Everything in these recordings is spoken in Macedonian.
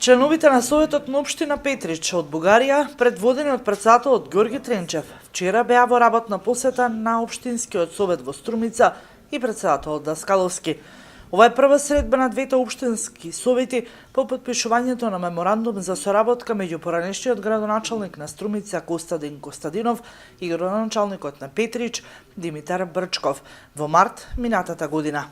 Членовите на Советот на општина Петрич од Бугарија, предводени од претседателот Ѓорги Тренчев, вчера беа во работна посета на општинскиот совет во Струмица и претседателот Даскаловски. Ова е прва средба на двете општински совети по потпишувањето на меморандум за соработка меѓу поранешниот градоначалник на Струмица Костадин Костадинов и градоначалникот на Петрич Димитар Брчков во март минатата година.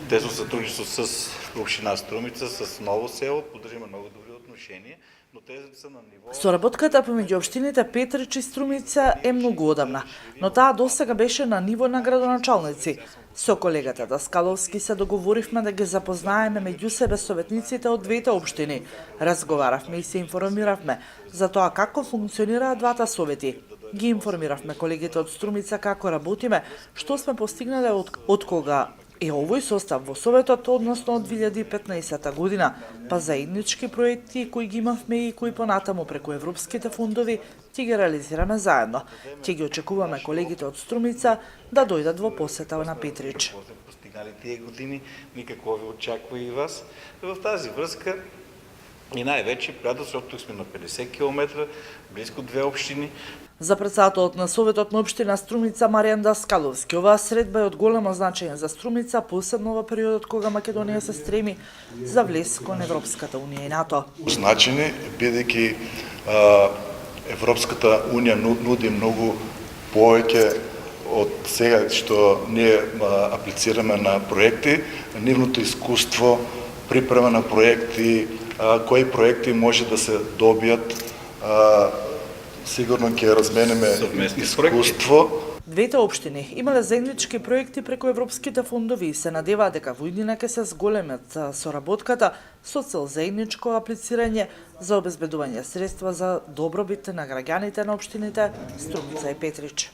Тесно сътрудничество с община Струмица, с Ново село, поддържаме много добри отношения, но тези са на ниво... Соработката помеѓу општините Петрич и Струмица е многу одамна, но таа досега беше на ниво на градоначалници. Со колегата Даскаловски се договоривме да ги запознаеме меѓу себе советниците од двете општини. Разговаравме и се информиравме за тоа како функционираат двата совети. Ги информиравме колегите од Струмица како работиме, што сме постигнале од кога е овој состав во Советот, односно од 2015 година, па заеднички проекти кои ги имавме и кои понатаму преку европските фондови ќе ги реализираме заедно. Ќе ги очекуваме колегите од Струмица да дојдат во посета на Петрич. Постигнали тие години, никако ви очаква и вас. В тази връзка и най-вече приятелство, защото тук сме на 50 км, близко две общини. За претседателот на Советот на општина Струмица Маријан Даскаловски, оваа средба е од големо значење за Струмица, посебно во периодот кога Македонија се стреми за влез кон Европската унија и НАТО. Значени, бидејќи Европската унија нуди многу повеќе од сега што ние аплицираме на проекти, нивното искуство, припрема на проекти, кои проекти може да се добијат, сигурно ќе разменеме искуство. Двете општини имале заеднички проекти преку европските фондови и се надеваат дека во иднина ќе се зголемат соработката со цел заедничко аплицирање за обезбедување средства за добробит на граѓаните на општините Струмица и Петрич.